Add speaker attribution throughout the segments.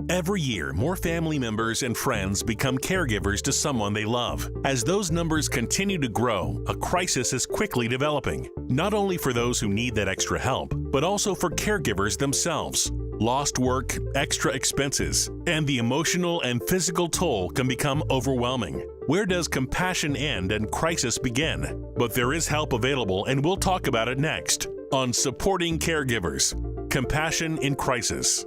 Speaker 1: Every year, more family members and friends become caregivers to someone they love. As those numbers continue to grow, a crisis is quickly developing, not only for those who need that extra help, but also for caregivers themselves. Lost work, extra expenses, and the emotional and physical toll can become overwhelming. Where does compassion end and crisis begin? But there is help available, and we'll talk about it next on Supporting Caregivers, Compassion in Crisis.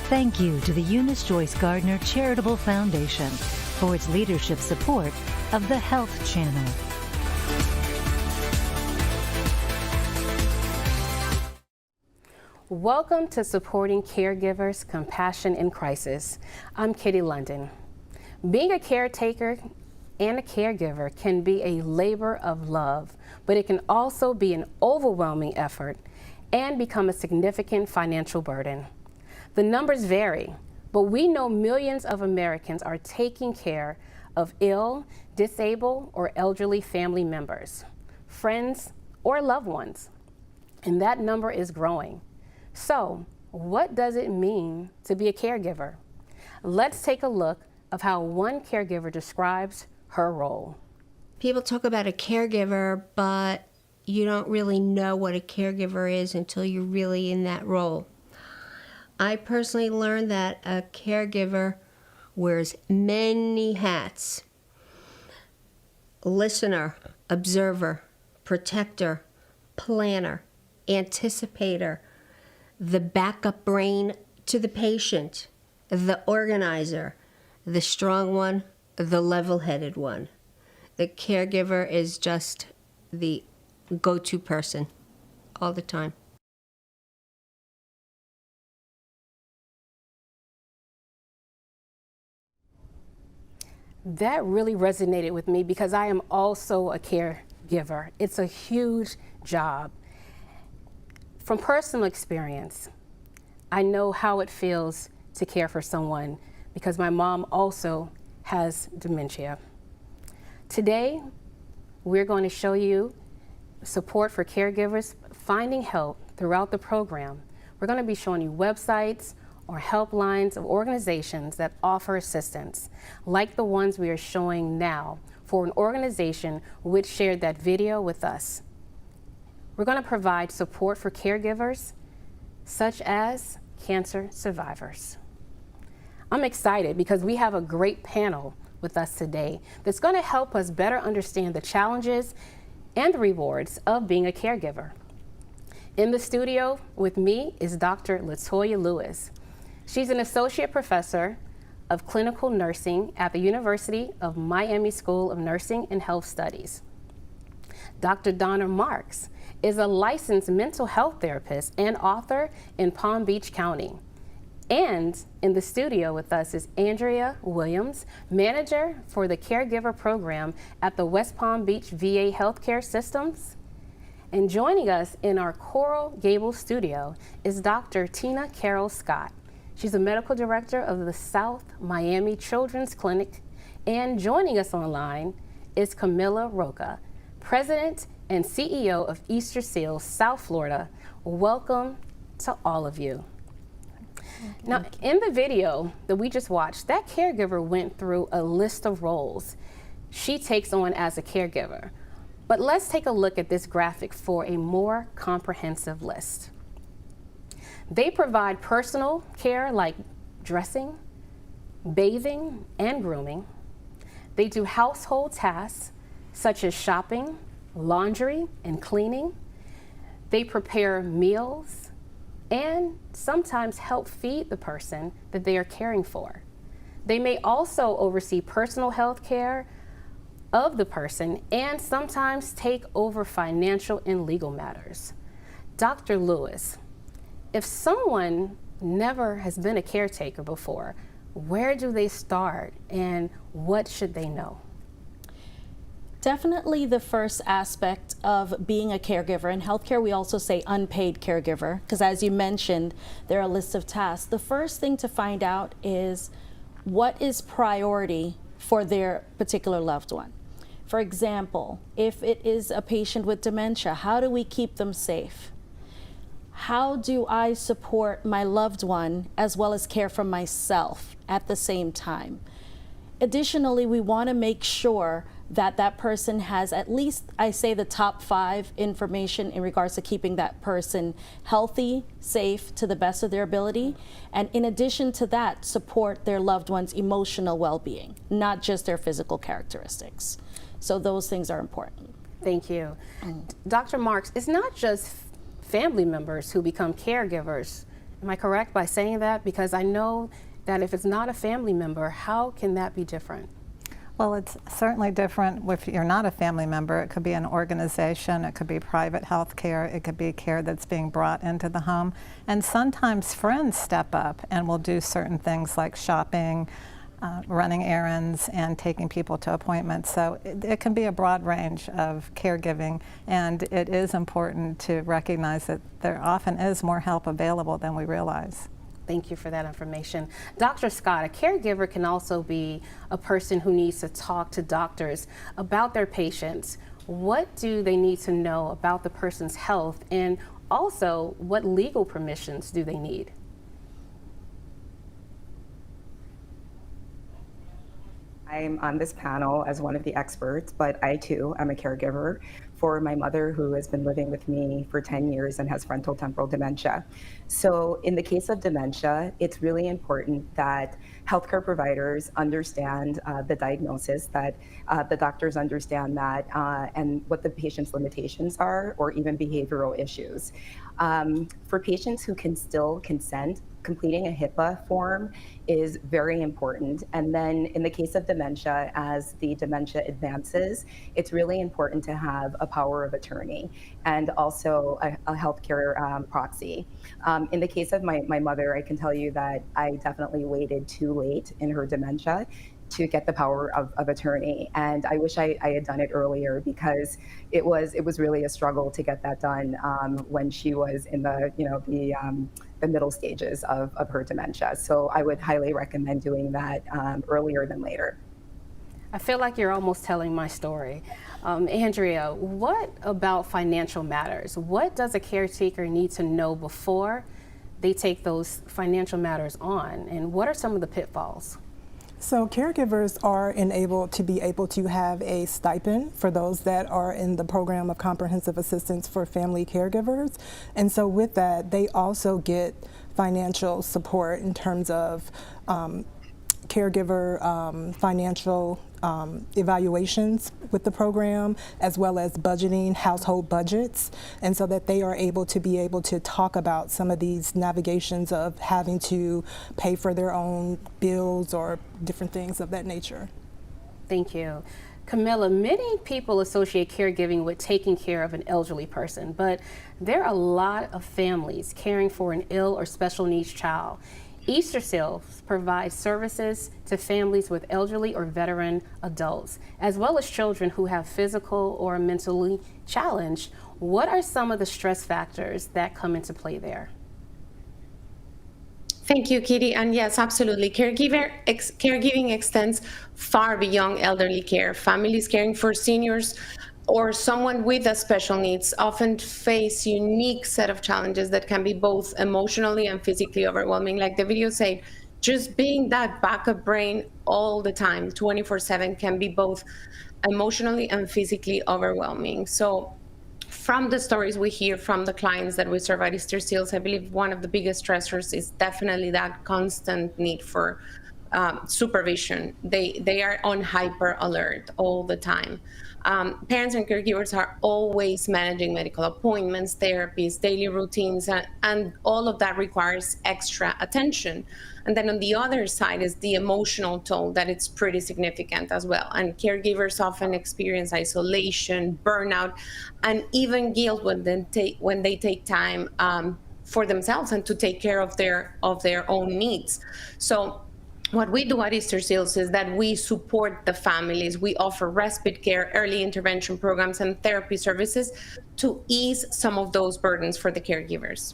Speaker 2: Thank you to the Eunice Joyce Gardner Charitable Foundation for its leadership support of the Health Channel.
Speaker 3: Welcome to Supporting Caregivers, Compassion in Crisis. I'm Kitty Lundan. Being a caretaker and a caregiver can be a labor of love, but it can also be an overwhelming effort and become a significant financial burden. The numbers vary, but we know millions of Americans are taking care of ill, disabled, or elderly family members, friends, or loved ones, and that number is growing. So, what does it mean to be a caregiver? Let's take a look of how one caregiver describes her role.
Speaker 4: People talk about a caregiver, but you don't really know what a caregiver is until you're really in that role. I personally learned that a caregiver wears many hats: listener, observer, protector, planner, anticipator, the backup brain to the patient, the organizer, the strong one, the level-headed one. The caregiver is just the go-to person all the time.
Speaker 3: That really resonated with me because I am also a caregiver. It's a huge job. From personal experience, I know how it feels to care for someone because my mom also has dementia. Today, we're going to show you support for caregivers finding help throughout the program. We're going to be showing you websites or helplines of organizations that offer assistance, like the ones we are showing now for an organization which shared that video with us. We're going to provide support for caregivers, such as cancer survivors. I'm excited because we have a great panel with us today that's going to help us better understand the challenges and rewards of being a caregiver. In the studio with me is Dr. LaToya Lewis. She's an associate professor of clinical nursing at the University of Miami School of Nursing and Health Studies. Dr. Donna Marks is a licensed mental health therapist and author in Palm Beach County. And in the studio with us is Andrea Williams, manager for the Caregiver program at the West Palm Beach VA Healthcare Systems. And joining us in our Coral Gables studio is Dr. Tina Carroll-Scott. She's a medical director of the South Miami Children's Clinic. And joining us online is Camilla Roca, president and CEO of Easterseals, South Florida. Welcome to all of you. Now, in the video that we just watched, that caregiver went through a list of roles she takes on as a caregiver. But let's take a look at this graphic for a more comprehensive list. They provide personal care like dressing, bathing, and grooming. They do household tasks such as shopping, laundry, and cleaning. They prepare meals and sometimes help feed the person that they are caring for. They may also oversee personal health care of the person and sometimes take over financial and legal matters. Dr. Lewis, if someone never has been a caretaker before, where do they start and what should they know?
Speaker 5: Definitely the first aspect of being a caregiver. In healthcare, we also say unpaid caregiver, because as you mentioned, there are a list of tasks. The first thing to find out is what is priority for their particular loved one. For example, if it is a patient with dementia, how do we keep them safe? How do I support my loved one as well as care for myself at the same time? Additionally, we want to make sure that that person has at least, I say, the top 5 information in regards to keeping that person healthy, safe, to the best of their ability. And in addition to that, support their loved one's emotional well-being, not just their physical characteristics. So those things are important.
Speaker 3: Thank you. Dr. Marks, it's not just family members who become caregivers. Am I correct by saying that? Because I know that if it's not a family member, how can that be different?
Speaker 6: Well, it's certainly different if you're not a family member. It could be an organization, it could be private health care, it could be care that's being brought into the home. And sometimes friends step up and will do certain things like shopping, running errands, and taking people to appointments. So it can be a broad range of caregiving, and it is important to recognize that there often is more help available than we realize.
Speaker 3: Thank you for that information. Dr. Scott, a caregiver can also be a person who needs to talk to doctors about their patients. What do they need to know about the person's health, and also what legal permissions do they need?
Speaker 7: I'm on this panel as one of the experts, but I too am a caregiver for my mother, who has been living with me for 10 years and has frontotemporal dementia. So in the case of dementia, it's really important that healthcare providers understand the diagnosis, that the doctors understand that, and what the patient's limitations are, or even behavioral issues. For patients who can still consent, completing a HIPAA form is very important. And then in the case of dementia, as the dementia advances, it's really important to have a power of attorney and also a healthcare proxy. In the case of my mother, I can tell you that I definitely waited too late in her dementia to get the power of attorney. And I wish I had done it earlier, because it was really a struggle to get that done when she was in the middle stages of her dementia. So I would highly recommend doing that earlier than later.
Speaker 3: I feel like you're almost telling my story. Andrea, what about financial matters? What does a caretaker need to know before they take those financial matters on? And what are some of the pitfalls?
Speaker 8: So caregivers are able to have a stipend for those that are in the program of comprehensive assistance for family caregivers. And so with that, they also get financial support in terms of caregiver financial evaluations with the program, as well as budgeting, household budgets, and so that they are able to talk about some of these navigations of having to pay for their own bills or different things of that nature.
Speaker 3: Thank you. Camilla, many people associate caregiving with taking care of an elderly person, but there are a lot of families caring for an ill or special needs child. Easterseals provides services to families with elderly or veteran adults, as well as children who have physical or mentally challenged. What are some of the stress factors that come into play there?
Speaker 9: Thank you, Kitty. And yes, absolutely. Caregiving extends far beyond elderly care. Families caring for seniors or someone with a special needs often face unique set of challenges that can be both emotionally and physically overwhelming. Like the video said, just being that backup brain all the time, 24/7, can be both emotionally and physically overwhelming. So from the stories we hear from the clients that we serve at Easterseals, I believe one of the biggest stressors is definitely that constant need for supervision. They are on hyper alert all the time. Parents and caregivers are always managing medical appointments, therapies, daily routines, and all of that requires extra attention. And then on the other side is the emotional toll that it's pretty significant as well. And caregivers often experience isolation, burnout, and even guilt when they take time for themselves and to take care of their own needs. So what we do at Easterseals is that we support the families. We offer respite care, early intervention programs, and therapy services to ease some of those burdens for the caregivers.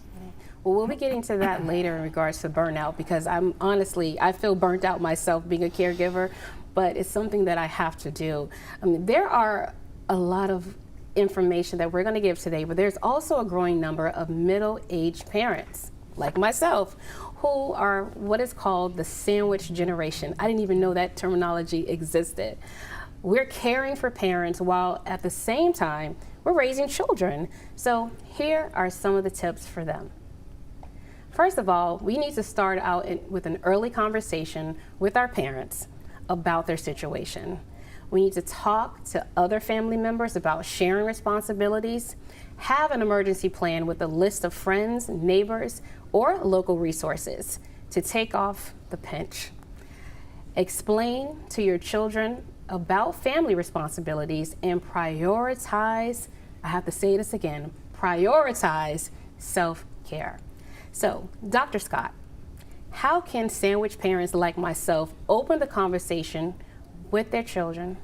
Speaker 3: Well, we'll be getting to that later in regards to burnout, because I feel burnt out myself being a caregiver, but it's something that I have to do. I mean, there are a lot of information that we're going to give today, but there's also a growing number of middle-aged parents, like myself, who are what is called the sandwich generation. I didn't even know that terminology existed. We're caring for parents while at the same time we're raising children. So here are some of the tips for them. First of all, we need to start out with an early conversation with our parents about their situation. We need to talk to other family members about sharing responsibilities. Have an emergency plan with a list of friends, neighbors, or local resources to take off the pinch. Explain to your children about family responsibilities and prioritize, I have to say this again, prioritize self-care. So, Dr. Scott, how can sandwich parents like myself open the conversation with their children?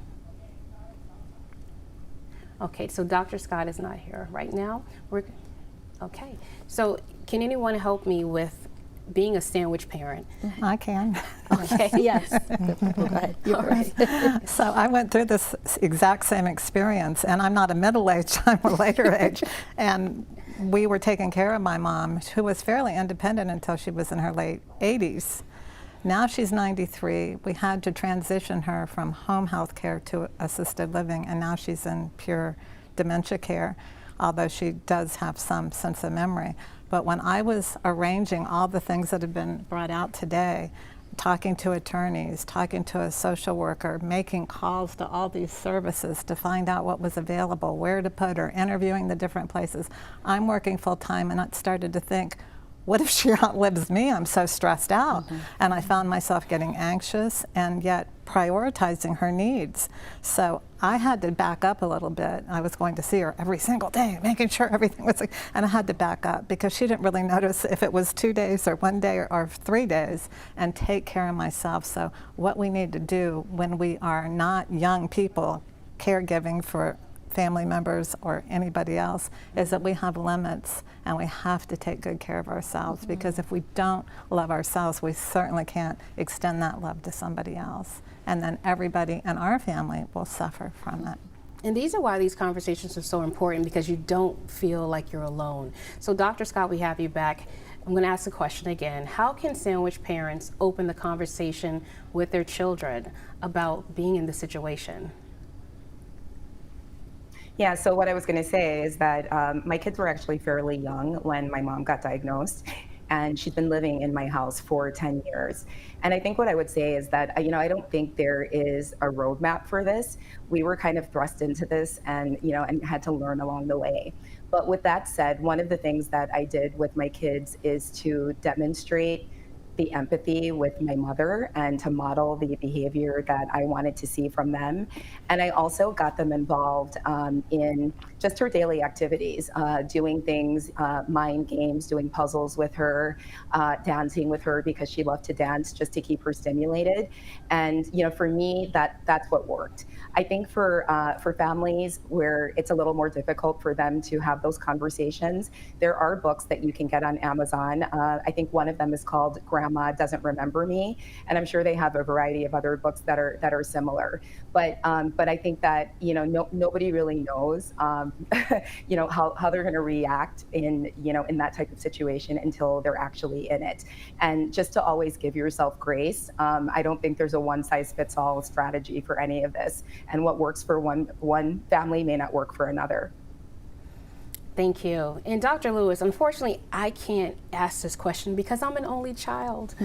Speaker 3: Okay, so Dr. Scott is not here right now. Okay, so can anyone help me with being a sandwich parent?
Speaker 6: I can.
Speaker 3: Okay.
Speaker 5: Yes. Go ahead.
Speaker 3: All right.
Speaker 6: So I went through this exact same experience, and I'm not a middle-aged, I'm a later age. And we were taking care of my mom, who was fairly independent until she was in her late 80s. Now she's 93. We had to transition her from home health care to assisted living, and now she's in pure dementia care, although she does have some sense of memory. But when I was arranging all the things that have been brought out today, talking to attorneys, talking to a social worker, making calls to all these services to find out what was available, where to put her, interviewing the different places, I'm working full time, and I started to think, what if she outlives me? I'm so stressed out. Mm-hmm. And I found myself getting anxious and yet prioritizing her needs. So I had to back up a little bit. I was going to see her every single day, making sure everything was, and I had to back up because she didn't really notice if it was 2 days or 1 day or 3 days, and take care of myself. So what we need to do when we are not young people caregiving for family members or anybody else is that we have limits, and we have to take good care of ourselves, because if we don't love ourselves, we certainly can't extend that love to somebody else, and then everybody in our family will suffer from it.
Speaker 3: And these are why these conversations are so important, because you don't feel like you're alone. So Dr. Scott, we have you back. I'm going to ask the question again. How can sandwich parents open the conversation with their children about being in the situation?
Speaker 7: Yeah, so what I was going to say is that my kids were actually fairly young when my mom got diagnosed, and she's been living in my house for 10 years. And I think what I would say is that, I don't think there is a roadmap for this. We were kind of thrust into this and had to learn along the way. But with that said, one of the things that I did with my kids is to demonstrate the empathy with my mother and to model the behavior that I wanted to see from them. And I also got them involved in just her daily activities, doing things, mind games, doing puzzles with her, dancing with her because she loved to dance, just to keep her stimulated. And for me, that's what worked. I think for families where it's a little more difficult for them to have those conversations, there are books that you can get on Amazon. I think one of them is called Grandma Doesn't Remember Me, and I'm sure they have a variety of other books that are similar. But I think that nobody really knows how they're going to react in that type of situation until they're actually in it. And just to always give yourself grace. I don't think there's a one-size-fits-all strategy for any of this. And what works for one family may not work for another.
Speaker 3: Thank you. And Dr. Lewis, unfortunately, I can't ask this question because I'm an only child.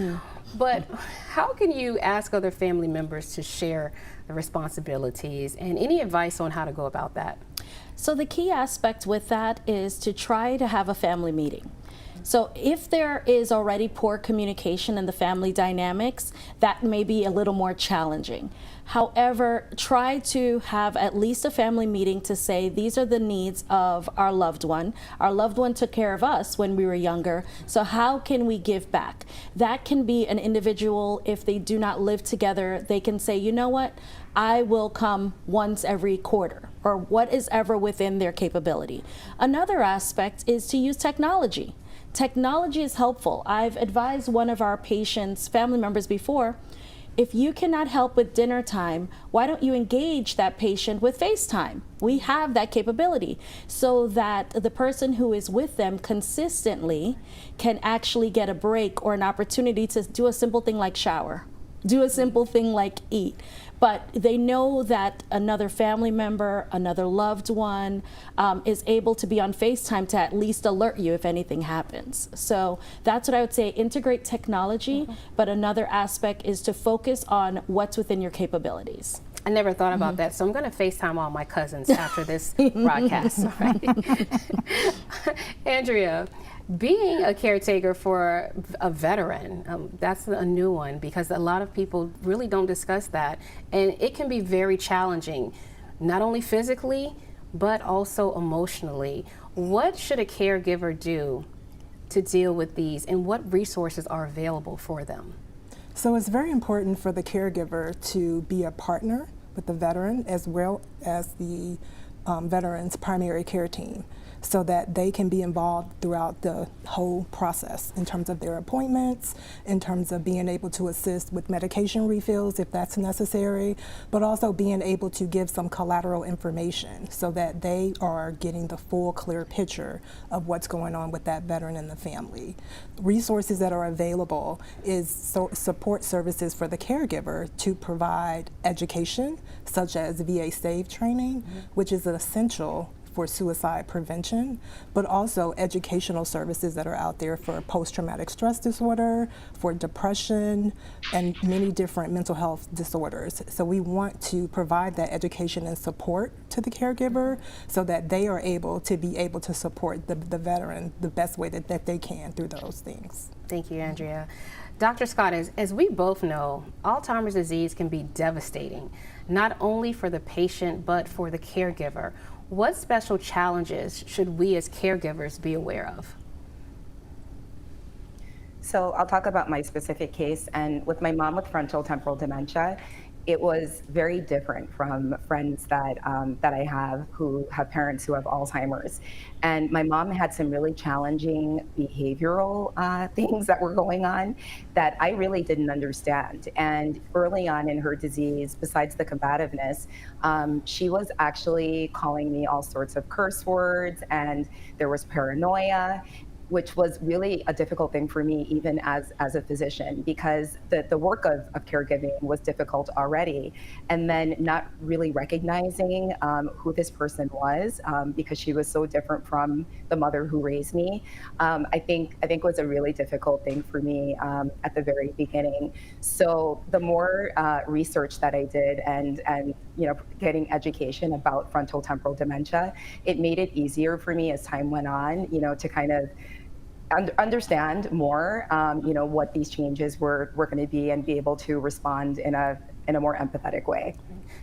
Speaker 3: But how can you ask other family members to share the responsibilities, and any advice on how to go about that?
Speaker 5: So the key aspect with that is to try to have a family meeting. So if there is already poor communication in the family dynamics, that may be a little more challenging. However, try to have at least a family meeting to say, these are the needs of our loved one. Our loved one took care of us when we were younger, so how can we give back? That can be an individual, if they do not live together, they can say, you know what, I will come once every quarter, or what is ever within their capability. Another aspect is to use technology. Technology is helpful. I've advised one of our patients' family members before, if you cannot help with dinner time, why don't you engage that patient with FaceTime? We have that capability so that the person who is with them consistently can actually get a break or an opportunity to do a simple thing like shower, do a simple thing like eat. But they know that another family member, another loved one is able to be on FaceTime to at least alert you if anything happens. So that's what I would say, integrate technology, but another aspect is to focus on what's within your capabilities.
Speaker 3: I never thought about that, so I'm going to FaceTime all my cousins after this broadcast. Right? Andrea, being a caretaker for a veteran, that's a new one because a lot of people really don't discuss that. And it can be very challenging, not only physically, but also emotionally. What should a caregiver do to deal with these, and what resources are available for them?
Speaker 8: So it's very important for the caregiver to be a partner with the veteran as well as the veteran's primary care team, so that they can be involved throughout the whole process in terms of their appointments, in terms of being able to assist with medication refills if that's necessary, but also being able to give some collateral information so that they are getting the full, clear picture of what's going on with that veteran and the family. Resources that are available is support services for the caregiver to provide education, such as VA SAVE training, which is essential for suicide prevention, but also educational services that are out there for post-traumatic stress disorder, for depression, and many different mental health disorders. So we want to provide that education and support to the caregiver so that they are able to support the veteran the best way that they can through those things.
Speaker 3: Thank you, Andrea. Dr. Scott, as we both know, Alzheimer's disease can be devastating, not only for the patient, but for the caregiver. What special challenges should we as caregivers be aware of?
Speaker 7: So I'll talk about my specific case, and with my mom with frontal temporal dementia, it was very different from friends that I have who have parents who have Alzheimer's. And my mom had some really challenging behavioral things that were going on that I really didn't understand. And early on in her disease, besides the combativeness, she was actually calling me all sorts of curse words, and there was paranoia, which was really a difficult thing for me, even as a physician, because the work of caregiving was difficult already. And then not really recognizing who this person was, because she was so different from the mother who raised me, I think was a really difficult thing for me at the very beginning. So the more research that I did and getting education about frontal temporal dementia, it made it easier for me as time went on, to kind of understand more, what these changes were going to be and be able to respond in a more empathetic way.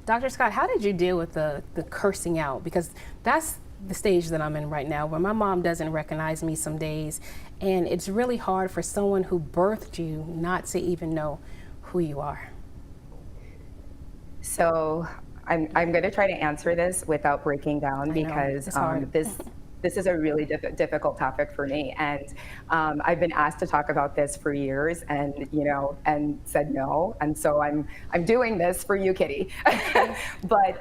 Speaker 3: Dr. Scott, how did you deal with the cursing out? Because that's the stage that I'm in right now, where my mom doesn't recognize me some days, and it's really hard for someone who birthed you not to even know who you are.
Speaker 7: So I'm going to try to answer this without breaking down, because this is a really difficult topic for me, and I've been asked to talk about this for years, and and said no, and so I'm doing this for you, Kitty. But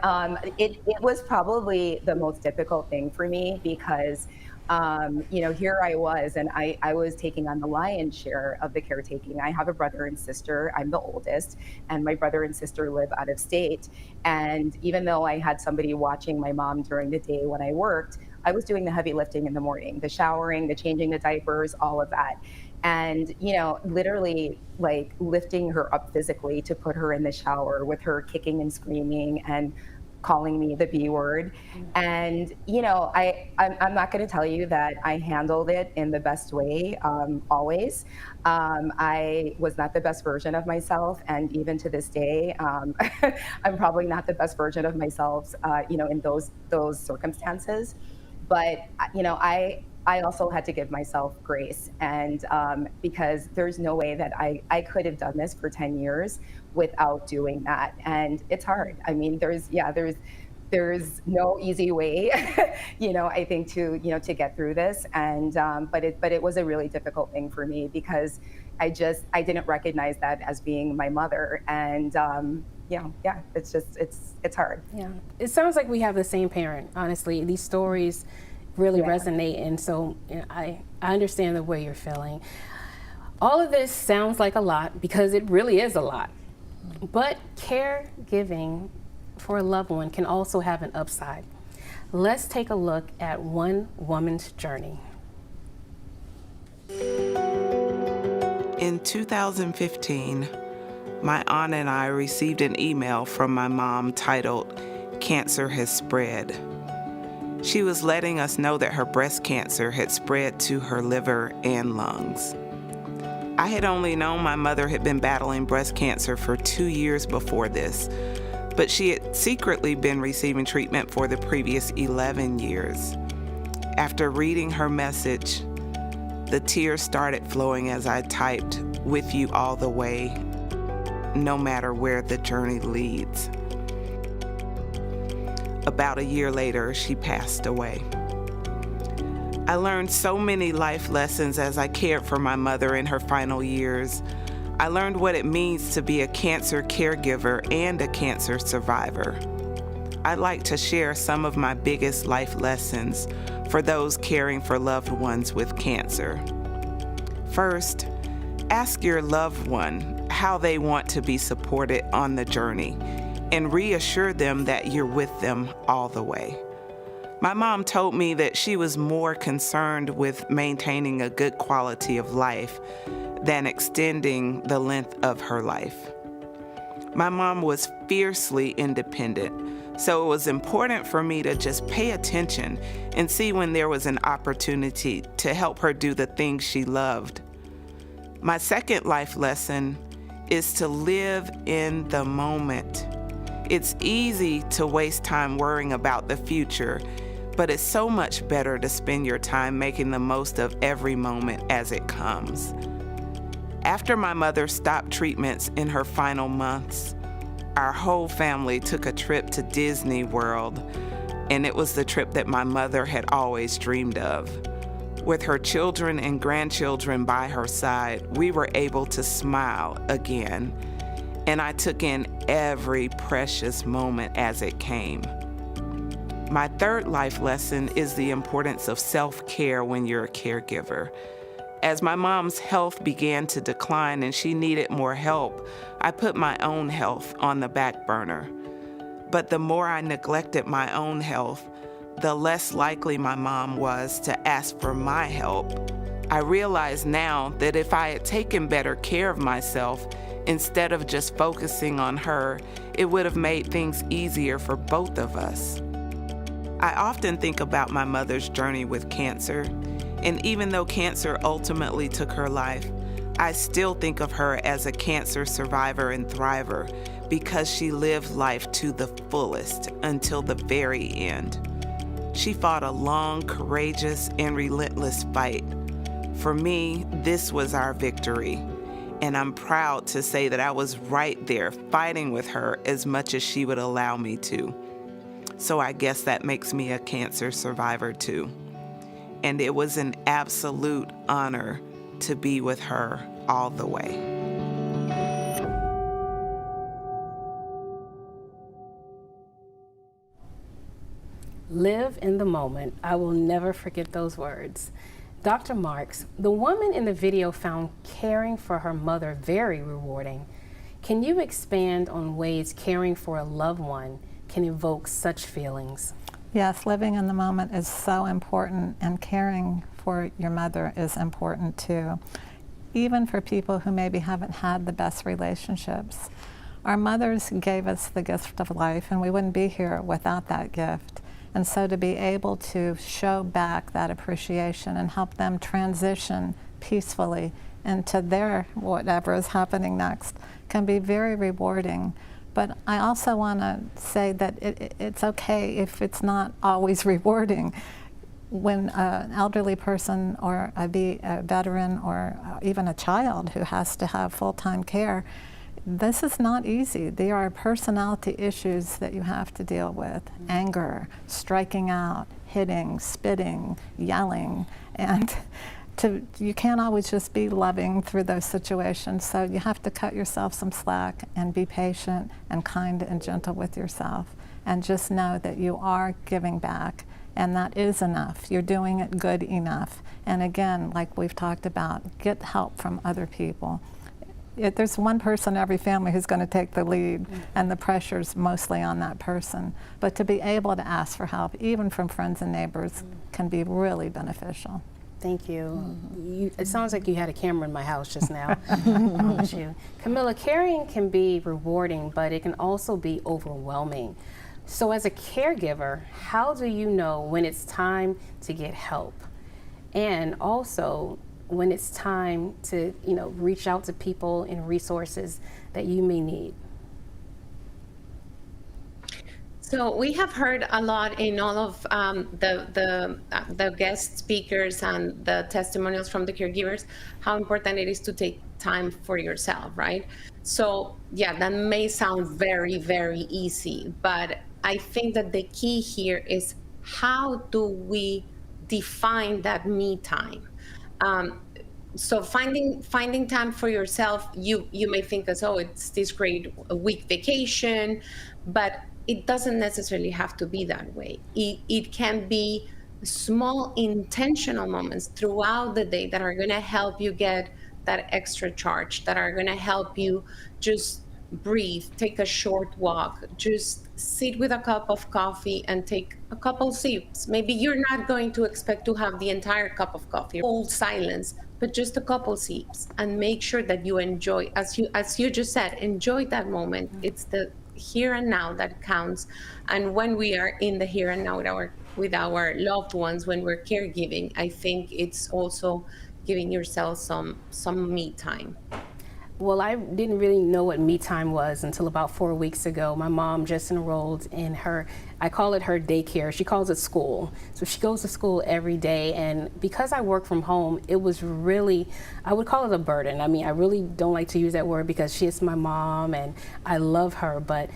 Speaker 7: it was probably the most difficult thing for me because here I was, and I was taking on the lion's share of the caretaking. I have a brother and sister. I'm the oldest, and my brother and sister live out of state. And even though I had somebody watching my mom during the day when I worked, I was doing the heavy lifting in the morning, the showering, the changing the diapers, all of that. And, literally like lifting her up physically to put her in the shower with her kicking and screaming and calling me the B word. And, you know, I'm not going to tell you that I handled it in the best way always. I was not the best version of myself. And even to this day, I'm probably not the best version of myself, you know, in those circumstances. But, you know, I also had to give myself grace, and because there's no way that I could have done this for 10 years without doing that. And it's hard. I mean, there's no easy way, you know, I think to get through this. And but it was a really difficult thing for me because I didn't recognize that as being my mother. And it's hard.
Speaker 3: Yeah, it sounds like we have the same parent. Honestly, these stories really resonate, and so you know, I understand the way you're feeling. All of this sounds like a lot because it really is a lot. But caregiving for a loved one can also have an upside. Let's take a look at one woman's journey.
Speaker 10: In 2015, my aunt and I received an email from my mom titled, "Cancer has spread." She was letting us know that her breast cancer had spread to her liver and lungs. I had only known my mother had been battling breast cancer for 2 years before this, but she had secretly been receiving treatment for the previous 11 years. After reading her message, the tears started flowing as I typed, "With you all the way, no matter where the journey leads." About a year later, she passed away. I learned so many life lessons as I cared for my mother in her final years. I learned what it means to be a cancer caregiver and a cancer survivor. I'd like to share some of my biggest life lessons for those caring for loved ones with cancer. First, ask your loved one how they want to be supported on the journey, and reassure them that you're with them all the way. My mom told me that she was more concerned with maintaining a good quality of life than extending the length of her life. My mom was fiercely independent, so it was important for me to just pay attention and see when there was an opportunity to help her do the things she loved. My second life lesson is to live in the moment. It's easy to waste time worrying about the future, but it's so much better to spend your time making the most of every moment as it comes. After my mother stopped treatments in her final months, our whole family took a trip to Disney World, and it was the trip that my mother had always dreamed of. With her children and grandchildren by her side, we were able to smile again, and I took in every precious moment as it came. My third life lesson is the importance of self-care when you're a caregiver. As my mom's health began to decline and she needed more help, I put my own health on the back burner. But the more I neglected my own health, the less likely my mom was to ask for my help. I realize now that if I had taken better care of myself, instead of just focusing on her, it would have made things easier for both of us. I often think about my mother's journey with cancer, and even though cancer ultimately took her life, I still think of her as a cancer survivor and thriver because she lived life to the fullest until the very end. She fought a long, courageous, and relentless fight. For me, this was our victory. And I'm proud to say that I was right there fighting with her as much as she would allow me to. So I guess that makes me a cancer survivor too. And it was an absolute honor to be with her all the way.
Speaker 3: Live in the moment. I will never forget those words. Dr. Marks, the woman in the video found caring for her mother very rewarding. Can you expand on ways caring for a loved one can evoke such feelings?
Speaker 6: Yes, living in the moment is so important, and caring for your mother is important too, even for people who maybe haven't had the best relationships. Our mothers gave us the gift of life, and we wouldn't be here without that gift. And so to be able to show back that appreciation and help them transition peacefully into their whatever is happening next can be very rewarding. But I also want to say that it's okay if it's not always rewarding. When an elderly person or a veteran or even a child who has to have full-time care, this is not easy. There are personality issues that you have to deal with. Anger, striking out, hitting, spitting, yelling, and you can't always just be loving through those situations, so you have to cut yourself some slack and be patient and kind and gentle with yourself, and just know that you are giving back, and that is enough. You're doing it good enough. And again, like we've talked about, get help from other people. There's one person in every family who's going to take the lead, and the pressure's mostly on that person. But to be able to ask for help, even from friends and neighbors, can be really beneficial.
Speaker 3: Thank you. It sounds like you had a camera in my house just now. I promise you. Camilla, caring can be rewarding, but it can also be overwhelming. So as a caregiver, how do you know when it's time to get help? And also when it's time to, reach out to people and resources that you may need?
Speaker 9: So we have heard a lot in all of the guest speakers and the testimonials from the caregivers, how important it is to take time for yourself, right? So yeah, that may sound very, very easy, but I think that the key here is, how do we define that me time? So finding time for yourself, you may think as, oh, it's this great week vacation, but it doesn't necessarily have to be that way. It can be small intentional moments throughout the day that are going to help you get that extra charge, that are going to help you just breathe, take a short walk, just sit with a cup of coffee and take a couple sips. Maybe you're not going to expect to have the entire cup of coffee, whole silence, but just a couple sips, and make sure that you enjoy, as you just said, enjoy that moment. It's the here and now that counts. And when we are in the here and now with our loved ones, when we're caregiving, I think it's also giving yourself some me time.
Speaker 3: Well, I didn't really know what me time was until about 4 weeks ago. My mom just enrolled in I call it her daycare. She calls it school. So she goes to school every day. And because I work from home, it was really, I would call it a burden. I mean, I really don't like to use that word because she is my mom and I love her. But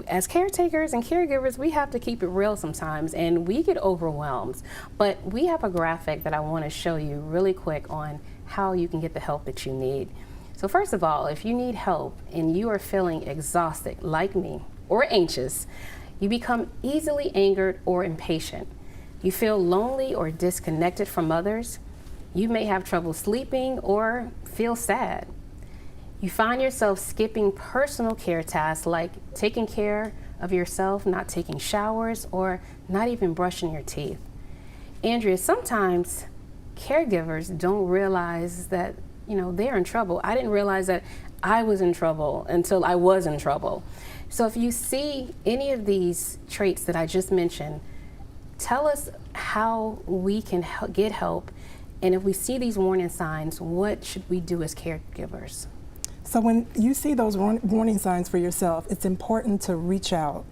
Speaker 3: as caretakers and caregivers, we have to keep it real sometimes, and we get overwhelmed. But we have a graphic that I want to show you really quick on how you can get the help that you need. So first of all, if you need help and you are feeling exhausted like me or anxious, you become easily angered or impatient, you feel lonely or disconnected from others, you may have trouble sleeping or feel sad. You find yourself skipping personal care tasks like taking care of yourself, not taking showers, or not even brushing your teeth. Andrea, sometimes caregivers don't realize that they're in trouble. I didn't realize that I was in trouble until I was in trouble. So if you see any of these traits that I just mentioned, tell us how we can get help. And if we see these warning signs, what should we do as caregivers?
Speaker 8: So when you see those warning signs for yourself, it's important to reach out,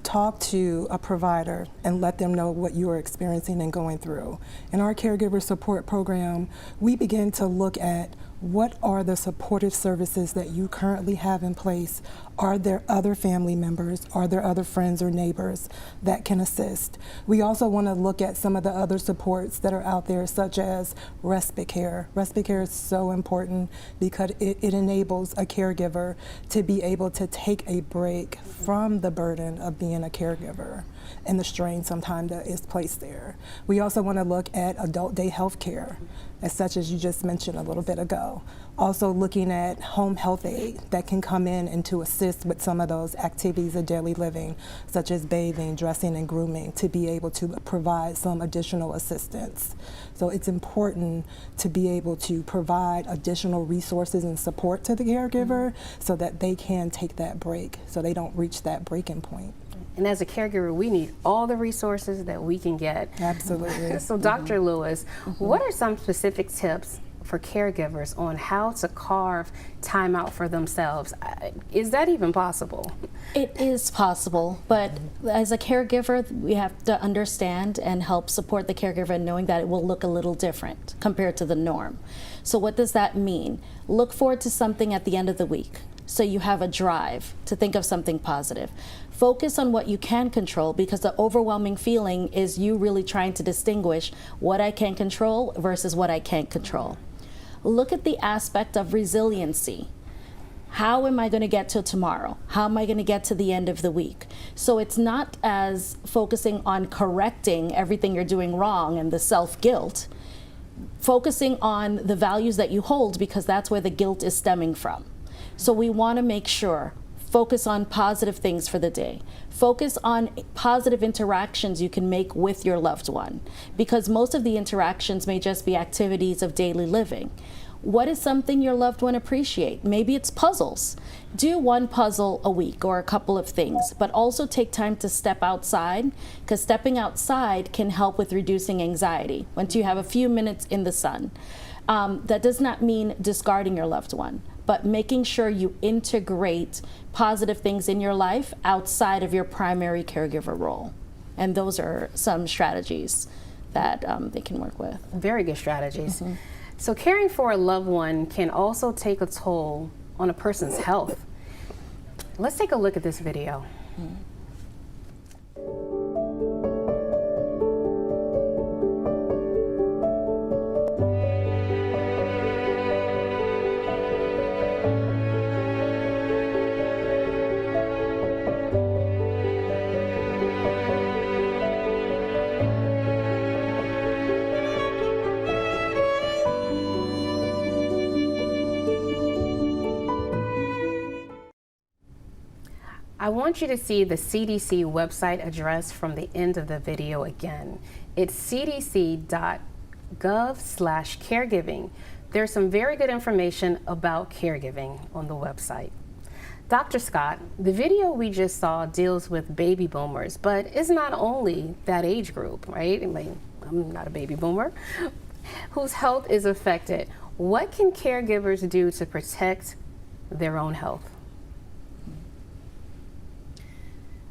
Speaker 8: talk to a provider, and let them know what you are experiencing and going through. In our caregiver support program, we begin to look at what are the supportive services that you currently have in place. Are there other family members? Are there other friends or neighbors that can assist? We also want to look at some of the other supports that are out there, such as respite care. Respite care is so important because it enables a caregiver to be able to take a break from the burden of being a caregiver and the strain sometimes that is placed there. We also want to look at adult day health care, as such as you just mentioned a little bit ago. well. Also looking at home health aid that can come in and to assist with some of those activities of daily living, such as bathing, dressing, and grooming, to be able to provide some additional assistance. So it's important to be able to provide additional resources and support to the caregiver so that they can take that break, so they don't reach that breaking point.
Speaker 3: And as a caregiver, we need all the resources that we can get.
Speaker 8: Absolutely.
Speaker 3: So Dr. Lewis, what are some specific tips for caregivers on how to carve time out for themselves? Is that even possible?
Speaker 5: It is possible, but as a caregiver, we have to understand and help support the caregiver in knowing that it will look a little different compared to the norm. So what does that mean? Look forward to something at the end of the week, so you have a drive to think of something positive. Focus on what you can control, because the overwhelming feeling is you really trying to distinguish what I can control versus what I can't control. Look at the aspect of resiliency. How am I going to get to tomorrow? How am I going to get to the end of the week? So it's not as focusing on correcting everything you're doing wrong and the self-guilt, focusing on the values that you hold, because that's where the guilt is stemming from. So we want to make sure, focus on positive things for the day. Focus on positive interactions you can make with your loved one, because most of the interactions may just be activities of daily living. What is something your loved one appreciate? Maybe it's puzzles. Do one puzzle a week or a couple of things, but also take time to step outside, because stepping outside can help with reducing anxiety once you have a few minutes in the sun. That does not mean discarding your loved one, but making sure you integrate positive things in your life outside of your primary caregiver role. And those are some strategies that they can work with.
Speaker 3: Very good strategies. So caring for a loved one can also take a toll on a person's health. Let's take a look at this video. I want you to see the CDC website address from the end of the video again. It's cdc.gov/caregiving. There's some very good information about caregiving on the website. Dr. Scott, the video we just saw deals with baby boomers, but it's not only that age group, right? I mean, I'm not a baby boomer, whose health is affected. What can caregivers do to protect their own health?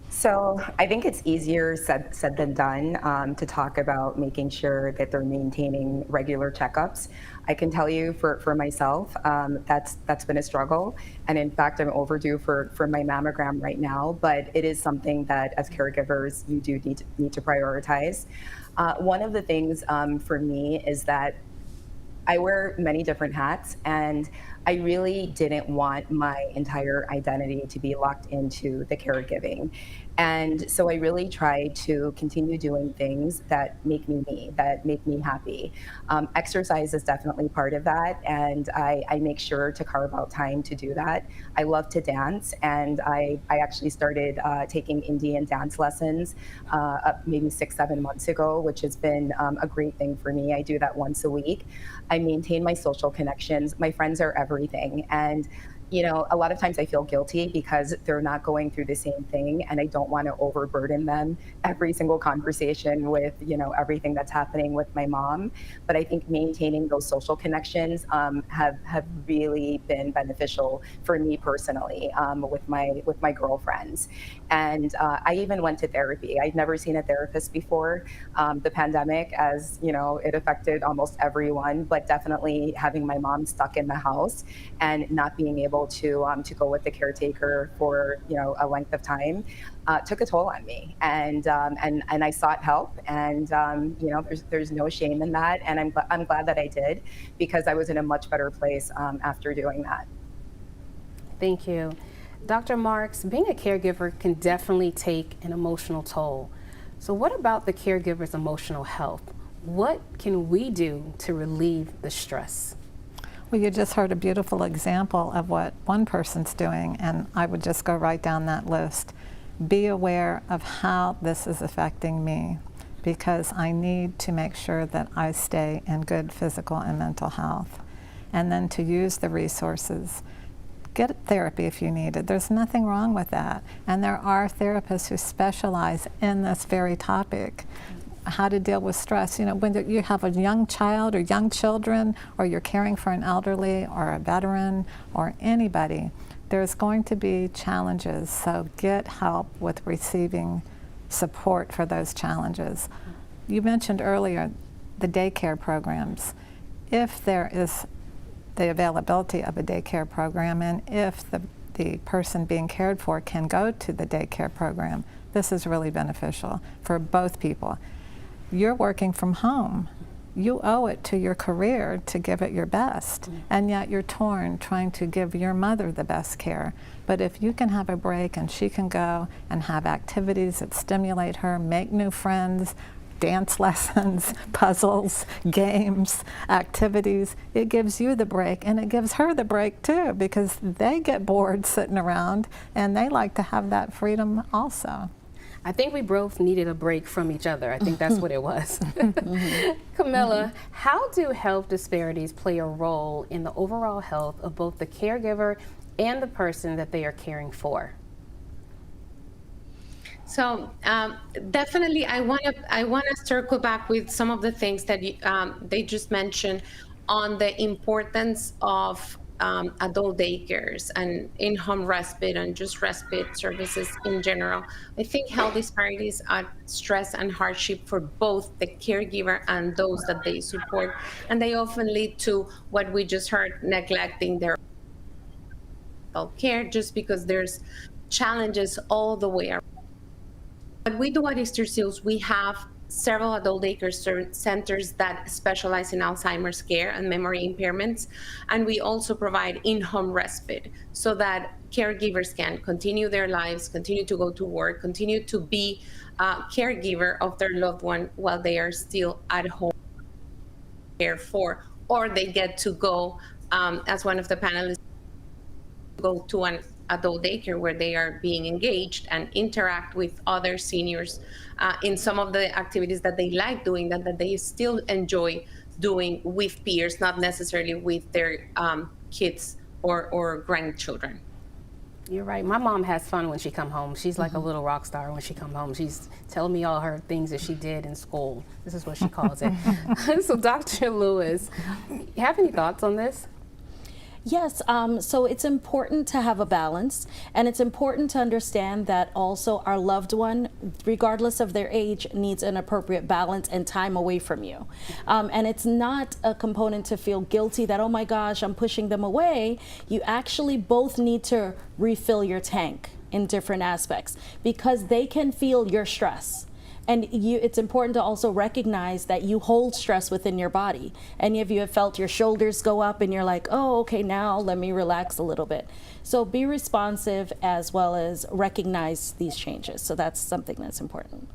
Speaker 7: So I think it's easier said than done to talk about making sure that they're maintaining regular checkups. I can tell you for myself, that's been a struggle. And in fact, I'm overdue for my mammogram right now, but it is something that as caregivers, you do need to prioritize. One of the things for me is that I wear many different hats, and I really didn't want my entire identity to be locked into the caregiving. And so I really try to continue doing things that make me me, that make me happy. Exercise is definitely part of that, and I make sure to carve out time to do that. I love to dance, and I actually started taking Indian dance lessons maybe 6-7 months ago, which has been a great thing for me. I do that once a week. I maintain my social connections. My friends are everything, and you know, a lot of times I feel guilty because they're not going through the same thing, and I don't want to overburden them every single conversation with, you know, everything that's happening with my mom. But I think maintaining those social connections have really been beneficial for me personally with my girlfriends. And I even went to therapy. I'd never seen a therapist before. The pandemic, as you know, it affected almost everyone, but definitely having my mom stuck in the house and not being able to go with the caretaker for, you know, a length of time took a toll on me, and I sought help, and you know, there's no shame in that, and I'm glad that I did, because I was in a much better place after doing that.
Speaker 3: Thank you. Dr. Marks, being a caregiver can definitely take an emotional toll. So what about the caregiver's emotional health? What can we do to relieve the stress?
Speaker 6: Well, you just heard a beautiful example of what one person's doing, and I would just go right down that list. Be aware of how this is affecting me, because I need to make sure that I stay in good physical and mental health. And then to use the resources. Get therapy if you need it. There's nothing wrong with that. And there are therapists who specialize in this very topic. How to deal with stress. You know, when you have a young child or young children, or you're caring for an elderly or a veteran or anybody, there's going to be challenges. So get help with receiving support for those challenges. You mentioned earlier the daycare programs. If there is the availability of a daycare program, and if the person being cared for can go to the daycare program, this is really beneficial for both people. You're working from home. You owe it to your career to give it your best, and yet you're torn trying to give your mother the best care. But if you can have a break and she can go and have activities that stimulate her, make new friends, dance lessons, puzzles, games, activities, it gives you the break, and it gives her the break too, because they get bored sitting around and they like to have that freedom also.
Speaker 3: I think we both needed a break from each other. I think that's what it was. Camilla, how do health disparities play a role in the overall health of both the caregiver and the person that they are caring for?
Speaker 9: So definitely, I want to circle back with some of the things that they just mentioned on the importance of adult daycares and in-home respite and just respite services in general. I think health disparities are stress and hardship for both the caregiver and those that they support, and they often lead to what we just heard, neglecting their health care, just because there's challenges all the way around. What we do at Easterseals, we have several adult daycare centers that specialize in Alzheimer's care and memory impairments. And we also provide in-home respite so that caregivers can continue their lives, continue to go to work, continue to be a caregiver of their loved one while they are still at home cared for, or they get to go, as one of the panelists, go to an adult daycare where they are being engaged and interact with other seniors in some of the activities that they like doing, that they still enjoy doing with peers, not necessarily with their kids or grandchildren.
Speaker 3: You're right. My mom has fun when she come home. She's like a little rock star when she come home. She's telling me all her things that she did in school. This is what she calls it. So Dr. Lewis, you have any thoughts on this?
Speaker 5: Yes, so it's important to have a balance, and it's important to understand that also our loved one, regardless of their age, needs an appropriate balance and time away from you. And it's not a component to feel guilty that, oh my gosh, I'm pushing them away. You actually both need to refill your tank in different aspects, because they can feel your stress. And it's important to also recognize that you hold stress within your body. Any of you have felt your shoulders go up and you're like, oh, okay, now let me relax a little bit. So be responsive as well as recognize these changes. So that's something that's important.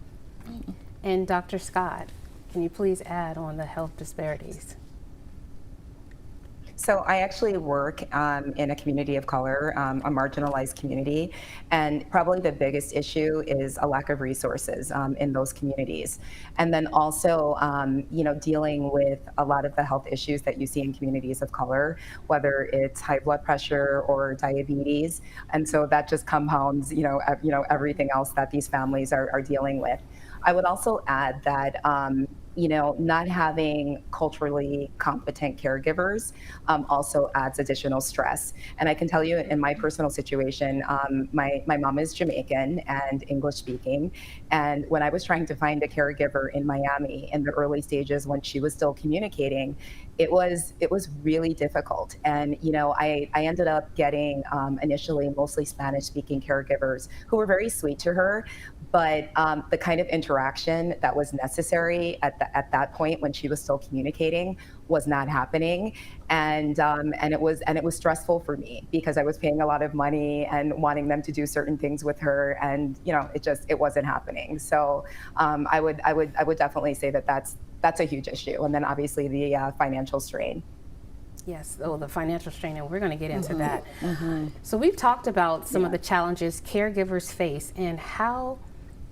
Speaker 3: And Dr. Scott, can you please add on the health disparities?
Speaker 7: So I actually work in a community of color, a marginalized community, and probably the biggest issue is a lack of resources in those communities. And then also, dealing with a lot of the health issues that you see in communities of color, whether it's high blood pressure or diabetes. And so that just compounds, everything else that these families are dealing with. I would also add that not having culturally competent caregivers also adds additional stress. And I can tell you in my personal situation, my mom is Jamaican and English speaking. And when I was trying to find a caregiver in Miami in the early stages when she was still communicating, it was really difficult. And, I ended up getting initially mostly Spanish speaking caregivers who were very sweet to her. But the kind of interaction that was necessary at that point when she was still communicating was not happening, and it was stressful for me because I was paying a lot of money and wanting them to do certain things with her, and it wasn't happening. So I would definitely say that's a huge issue, and then obviously the financial strain.
Speaker 3: Yes, oh, the financial strain, and we're going to get into that. So we've talked about some of the challenges caregivers face and how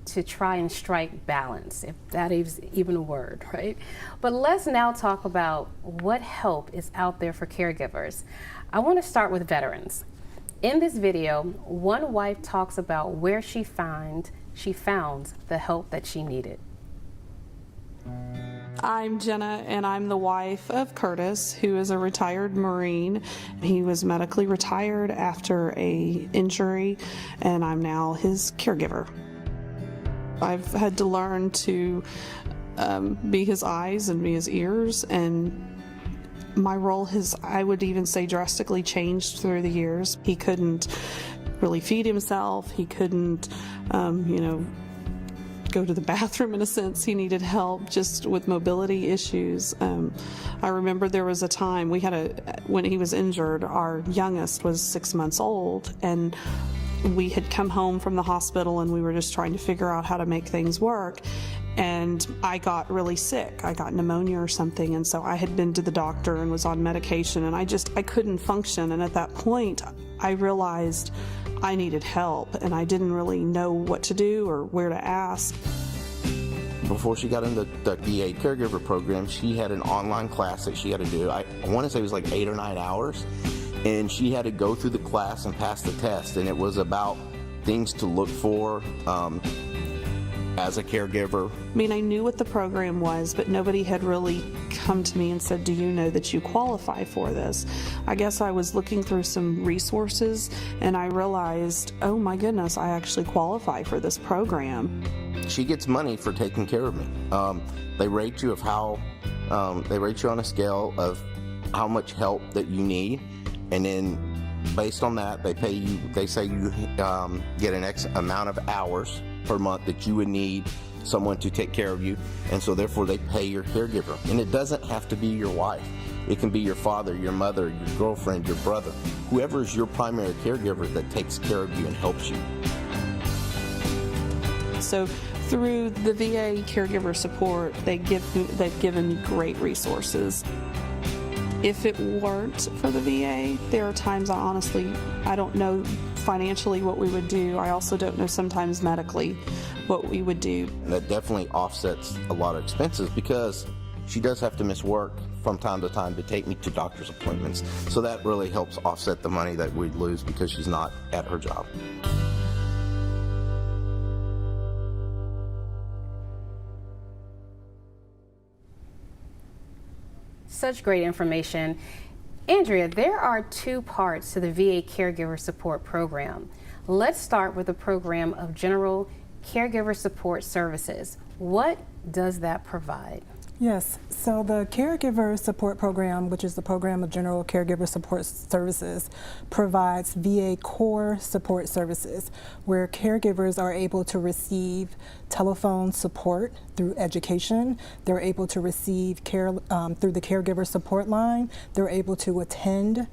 Speaker 3: to try and strike balance, if that is even a word, right? But let's now talk about what help is out there for caregivers. I want to start with veterans. In this video, one wife talks about where she found the help that she needed.
Speaker 11: I'm Jenna, and I'm the wife of Curtis, who is a retired Marine. He was medically retired after an injury, and I'm now his caregiver. I've had to learn to be his eyes and be his ears, and my role has, I would even say, drastically changed through the years. He couldn't really feed himself. He couldn't, go to the bathroom in a sense. He needed help just with mobility issues. I remember there was a time when he was injured, our youngest was 6 months old, and we had come home from the hospital and we were just trying to figure out how to make things work. And I got really sick. I got pneumonia or something, and so I had been to the doctor and was on medication, and I couldn't function. And at that point, I realized I needed help, and I didn't really know what to do or where to ask.
Speaker 12: Before she got into the VA Caregiver program, she had an online class that she had to do. I want to say it was like 8 or 9 hours, and she had to go through the class and pass the test, and it was about things to look for as a caregiver.
Speaker 11: I mean, I knew what the program was, but nobody had really come to me and said, do you know that you qualify for this? I guess I was looking through some resources and I realized, oh my goodness, I actually qualify for this program.
Speaker 12: She gets money for taking care of me. They rate you they rate you on a scale of how much help that you need, and then based on that, they pay you. They say you get an X amount of hours per month that you would need someone to take care of you, and so therefore they pay your caregiver. And it doesn't have to be your wife. It can be your father, your mother, your girlfriend, your brother, whoever is your primary caregiver that takes care of you and helps you.
Speaker 11: So through the VA caregiver support, they've given me great resources. If it weren't for the VA, there are times I don't know financially what we would do. I also don't know sometimes medically what we would do.
Speaker 12: And that definitely offsets a lot of expenses because she does have to miss work from time to time to take me to doctor's appointments. So that really helps offset the money that we'd lose because she's not at her job.
Speaker 3: Such great information. Andrea, there are 2 parts to the VA Caregiver Support Program. Let's start with the program of General Caregiver Support Services. What does that provide?
Speaker 8: Yes, so the Caregiver Support Program, which is the program of General Caregiver Support Services, provides VA core support services where caregivers are able to receive telephone support through education. They're able to receive care through the caregiver support line. They're able to attend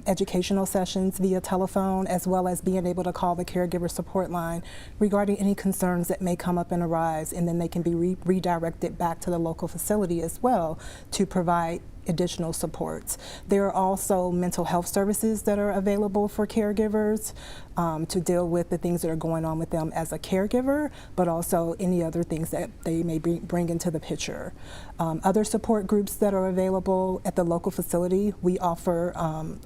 Speaker 8: educational sessions via telephone, as well as being able to call the caregiver support line regarding any concerns that may come up and arise, and then they can be redirected back to the local facility as well to provide additional supports. There are also mental health services that are available for caregivers to deal with the things that are going on with them as a caregiver, but also any other things that they may bring into the picture. Other support groups that are available at the local facility, we offer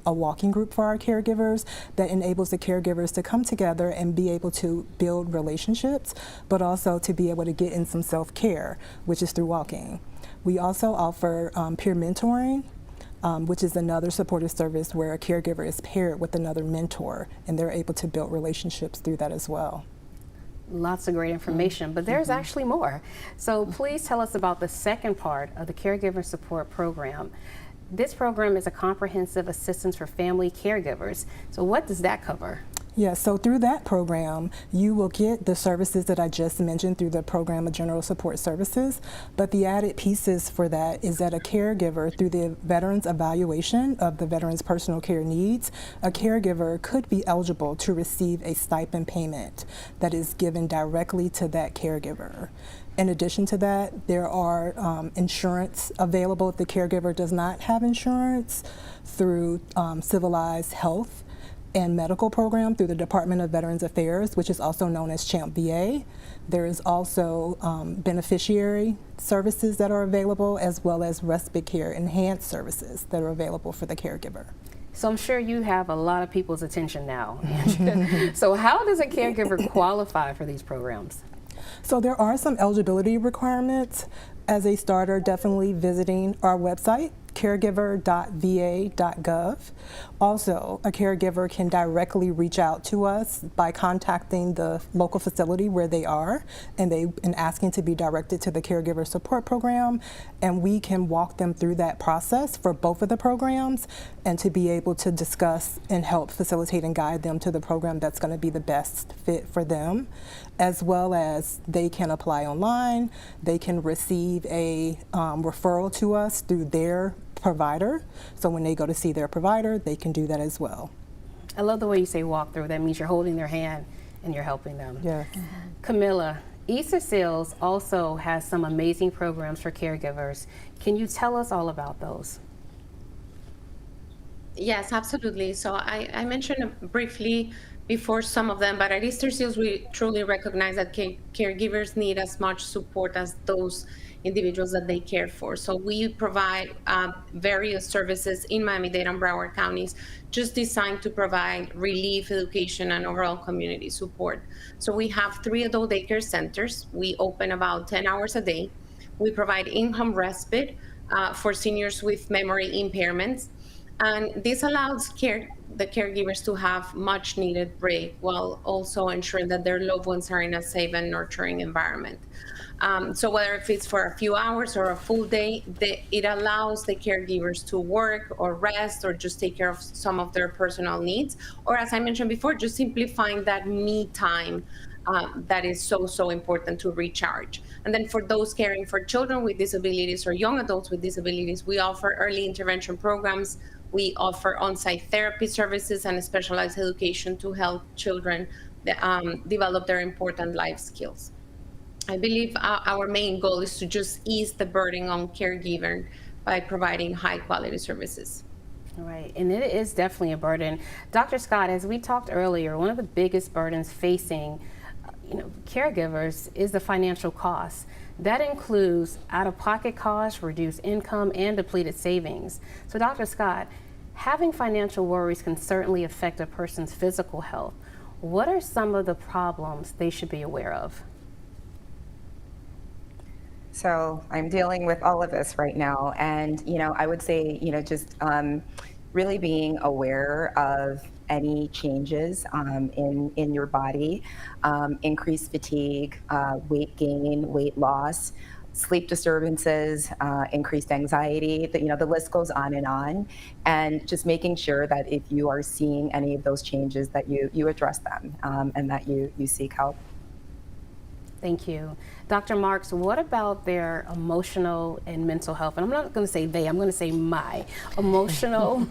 Speaker 8: a walking group for our caregivers that enables the caregivers to come together and be able to build relationships, but also to be able to get in some self-care, which is through walking. We also offer peer mentoring, which is another supportive service where a caregiver is paired with another mentor, and they're able to build relationships through that as well.
Speaker 3: Lots of great information, but there's actually more. So please tell us about the second part of the Caregiver Support Program. This program is a comprehensive assistance for family caregivers. So what does that cover?
Speaker 8: Yeah, so through that program, you will get the services that I just mentioned through the program of general support services, but the added pieces for that is that a caregiver, through the veteran's evaluation of the veteran's personal care needs, a caregiver could be eligible to receive a stipend payment that is given directly to that caregiver. In addition to that, there are insurance available if the caregiver does not have insurance through civilized health and medical program through the Department of Veterans Affairs, which is also known as CHAMP VA. There is also beneficiary services that are available, as well as respite care enhanced services that are available for the caregiver.
Speaker 3: So I'm sure you have a lot of people's attention now, Andrea. So how does a caregiver qualify for these programs?
Speaker 8: So there are some eligibility requirements. As a starter, definitely visiting our website, caregiver.va.gov. Also, a caregiver can directly reach out to us by contacting the local facility where they are and asking to be directed to the caregiver support program, and we can walk them through that process for both of the programs and to be able to discuss and help facilitate and guide them to the program that's going to be the best fit for them, as well as they can apply online. They can receive a referral to us through their provider. So when they go to see their provider, they can do that as well.
Speaker 3: I love the way you say walk through. That means you're holding their hand and you're helping them.
Speaker 8: Yes.
Speaker 3: Camilla, Easterseals also has some amazing programs for caregivers. Can you tell us all about those?
Speaker 9: Yes, absolutely. So I mentioned briefly before some of them, but at Easterseals, we truly recognize that caregivers need as much support as those individuals that they care for. So we provide various services in Miami-Dade and Broward counties, just designed to provide relief, education, and overall community support. So we have 3 adult daycare centers. We open about 10 hours a day. We provide in-home respite for seniors with memory impairments. And this allows the caregivers to have much needed break while also ensuring that their loved ones are in a safe and nurturing environment. So whether if it's for a few hours or a full day, it allows the caregivers to work or rest or just take care of some of their personal needs. Or as I mentioned before, just simply find that me time that is so important to recharge. And then for those caring for children with disabilities or young adults with disabilities, we offer early intervention programs. We offer on-site therapy services and specialized education to help children develop their important life skills. I believe our main goal is to just ease the burden on caregiving by providing high quality services.
Speaker 3: Right, and it is definitely a burden. Dr. Scott, as we talked earlier, one of the biggest burdens facing caregivers is the financial costs. That includes out-of-pocket costs, reduced income, and depleted savings. So Dr. Scott, having financial worries can certainly affect a person's physical health. What are some of the problems they should be aware of?
Speaker 7: So I'm dealing with all of this right now, and I would say just really being aware of any changes in your body, increased fatigue, weight gain, weight loss, sleep disturbances, increased anxiety. The list goes on, and just making sure that if you are seeing any of those changes, that you address them and that you seek help.
Speaker 3: Thank you. Dr. Marks, what about their emotional and mental health? And I'm not going to say they, I'm going to say my emotional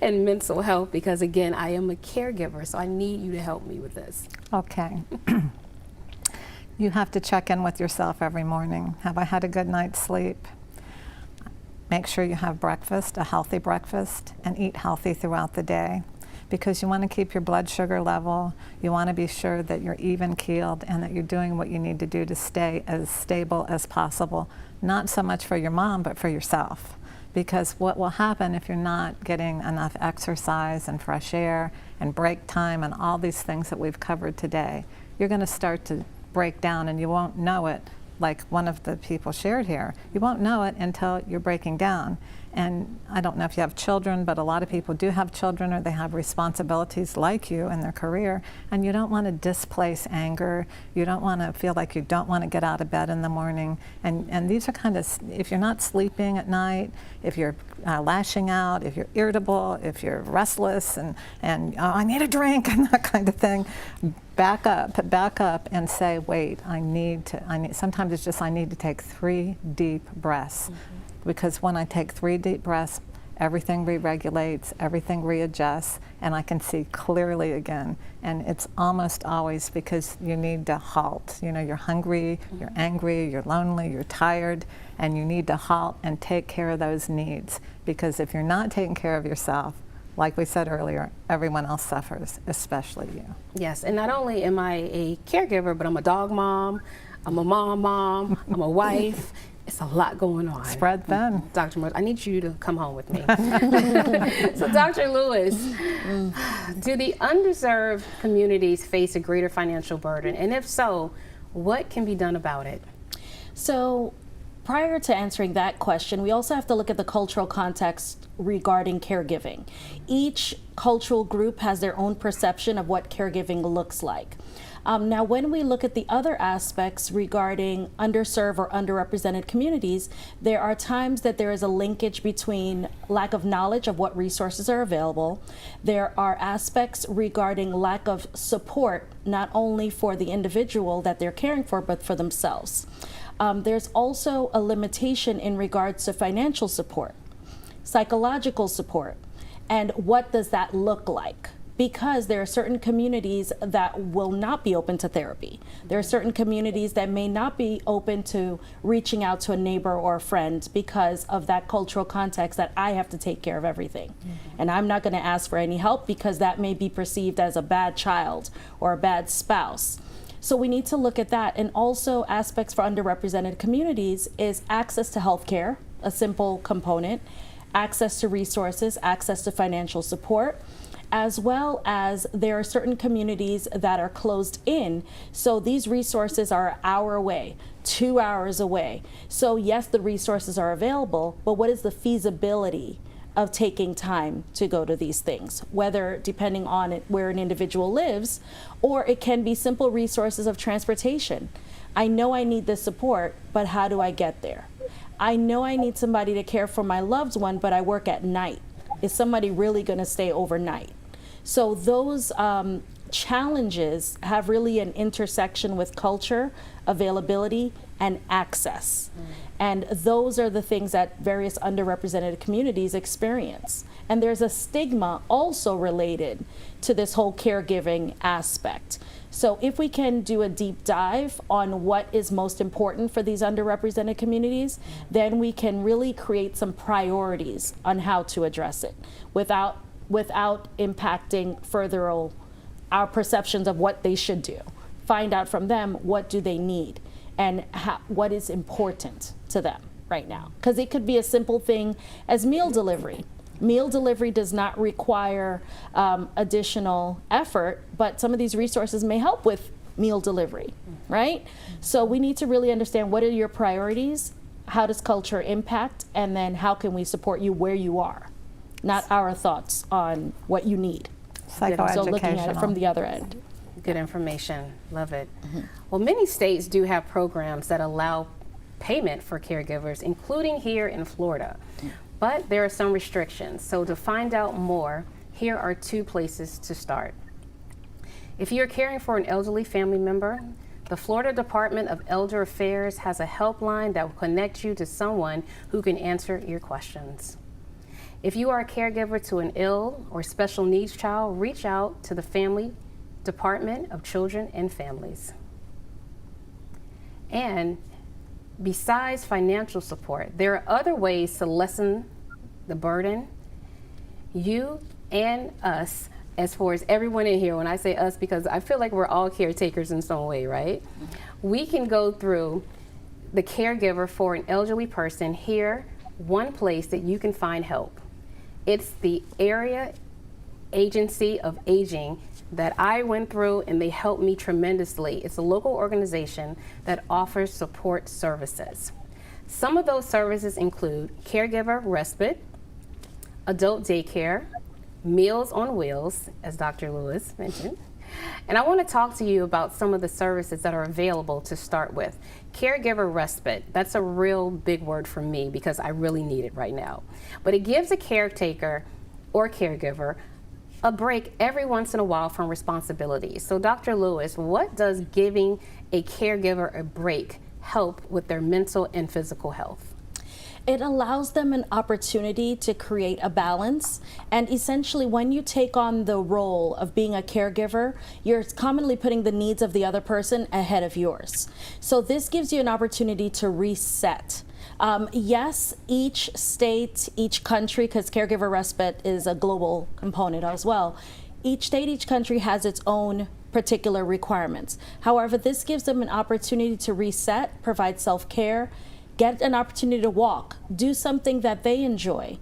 Speaker 3: and mental health, because again, I am a caregiver, so I need you to help me with this.
Speaker 6: Okay. You have to check in with yourself every morning. Have I had a good night's sleep? Make sure you have breakfast, a healthy breakfast, and eat healthy throughout the day, because you want to keep your blood sugar level. You want to be sure that you're even keeled and that you're doing what you need to do to stay as stable as possible, not so much for your mom, but for yourself. Because what will happen if you're not getting enough exercise and fresh air and break time and all these things that we've covered today, you're going to start to break down, and you won't know it like one of the people shared here. You won't know it until you're breaking down. And I don't know if you have children, but a lot of people do have children, or they have responsibilities like you in their career, and you don't want to displace anger. You don't want to feel like you don't want to get out of bed in the morning. And these are kind of, if you're not sleeping at night, if you're lashing out, if you're irritable, if you're restless, and oh, I need a drink, and that kind of thing, back up and say, wait, sometimes it's just I need to take 3 deep breaths. Because when I take 3 deep breaths, everything re-regulates, everything readjusts, and I can see clearly again. And it's almost always because you need to halt. You know, you're hungry, you're angry, you're lonely, you're tired, and you need to halt and take care of those needs. Because if you're not taking care of yourself, like we said earlier, everyone else suffers, especially you.
Speaker 3: Yes, and not only am I a caregiver, but I'm a dog mom, I'm a mom, I'm a wife. It's a lot going on.
Speaker 6: Spread thin.
Speaker 3: Dr. Morris, I need you to come home with me. So Dr. Lewis, do the underserved communities face a greater financial burden? And if so, what can be done about it?
Speaker 5: So prior to answering that question, we also have to look at the cultural context regarding caregiving. Each cultural group has their own perception of what caregiving looks like. Now, when we look at the other aspects regarding underserved or underrepresented communities, there are times that there is a linkage between lack of knowledge of what resources are available. There are aspects regarding lack of support, not only for the individual that they're caring for, but for themselves. There's also a limitation in regards to financial support, psychological support, and what does that look like? Because there are certain communities that will not be open to therapy. There are certain communities that may not be open to reaching out to a neighbor or a friend because of that cultural context that I have to take care of everything. And I'm not going to ask for any help because that may be perceived as a bad child or a bad spouse. So we need to look at that. And also aspects for underrepresented communities is access to healthcare, a simple component, access to resources, access to financial support, as well as there are certain communities that are closed in. So these resources are an hour away, 2 hours away. So yes, the resources are available, but what is the feasibility of taking time to go to these things, whether depending on where an individual lives, or it can be simple resources of transportation. I know I need this support, but how do I get there? I know I need somebody to care for my loved one, but I work at night. Is somebody really going to stay overnight? So those challenges have really an intersection with culture, availability, and access. And those are the things that various underrepresented communities experience. And there's a stigma also related to this whole caregiving aspect. So if we can do a deep dive on what is most important for these underrepresented communities, then we can really create some priorities on how to address it without impacting further our perceptions of what they should do. Find out from them, what do they need and what is important to them right now. Because it could be a simple thing as meal delivery. Meal delivery does not require additional effort, but some of these resources may help with meal delivery, right? So we need to really understand what are your priorities, how does culture impact, and then how can we support you where you are, not our thoughts on what you need.
Speaker 6: Psychoeducational.
Speaker 5: So looking at it from the other end.
Speaker 3: Good information, love it. Well, many states do have programs that allow payment for caregivers, including here in Florida. But there are some restrictions. So to find out more, here are 2 places to start. If you're caring for an elderly family member, the Florida Department of Elder Affairs has a helpline that will connect you to someone who can answer your questions. If you are a caregiver to an ill or special needs child, reach out to the Family Department of Children and Families. And besides financial support, there are other ways to lessen the burden. You and us, as far as everyone in here, when I say us, because I feel like we're all caretakers in some way, right? We can go through the Caregiver for an elderly person. Here, one place that you can find help. It's the Area Agency of Aging that I went through, and they helped me tremendously. It's a local organization that offers support services. Some of those services include caregiver respite, adult daycare, Meals on Wheels, as Dr. Lewis mentioned. And I want to talk to you about some of the services that are available to start with. Caregiver respite, that's a real big word for me because I really need it right now. But it gives a caretaker or caregiver a break every once in a while from responsibilities. So Dr. Lewis, what does giving a caregiver a break help with their mental and physical health?
Speaker 5: It allows them an opportunity to create a balance. And essentially, when you take on the role of being a caregiver, you're commonly putting the needs of the other person ahead of yours. So this gives you an opportunity to reset. Yes, each state, each country, because caregiver respite is a global component as well, each state, each country has its own particular requirements. However, this gives them an opportunity to reset, provide self-care, get an opportunity to walk, do something that they enjoy,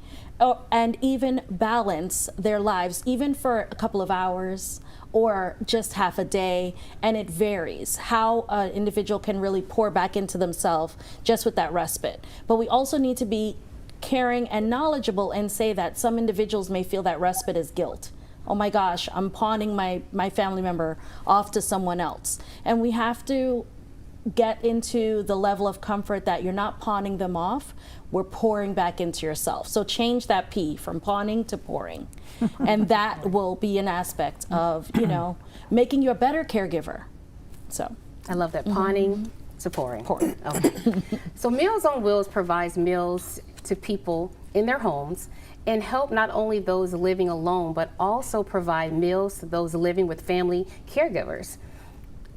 Speaker 5: and even balance their lives, even for a couple of hours or just half a day. And it varies how an individual can really pour back into themselves just with that respite. But we also need to be caring and knowledgeable and say that some individuals may feel that respite is guilt. Oh my gosh, I'm pawning my family member off to someone else. And we have to get into the level of comfort that you're not pawning them off, we're pouring back into yourself. So change that P from pawning to pouring. And that will be an aspect of, making you a better caregiver. So
Speaker 3: I love that, pawning to pouring. Okay. So Meals on Wheels provides meals to people in their homes and help not only those living alone, but also provide meals to those living with family caregivers.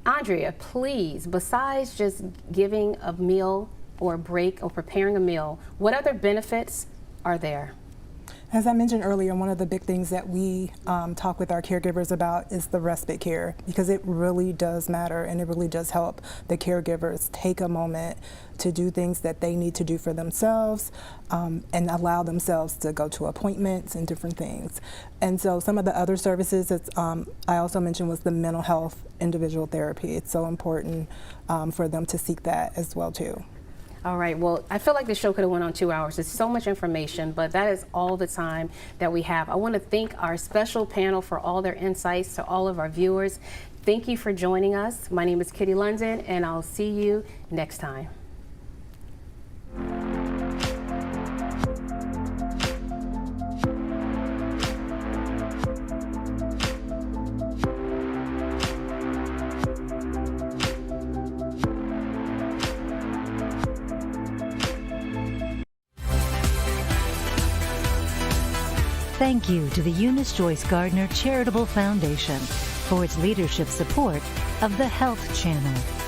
Speaker 3: Andrea, please, besides just giving a meal or a break or preparing a meal, what other benefits are there?
Speaker 8: As I mentioned earlier, one of the big things that we talk with our caregivers about is the respite care, because it really does matter and it really does help the caregivers take a moment to do things that they need to do for themselves and allow themselves to go to appointments and different things. And so some of the other services that I also mentioned was the mental health individual therapy. It's so important for them to seek that as well too.
Speaker 3: All right, well, I feel like the show could have went on 2 hours. There's so much information, but that is all the time that we have. I want to thank our special panel for all their insights, to all of our viewers. Thank you for joining us. My name is Kitty Lundan, and I'll see you next time.
Speaker 2: Thank you to the Eunice Joyce Gardner Charitable Foundation for its leadership support of the Health Channel.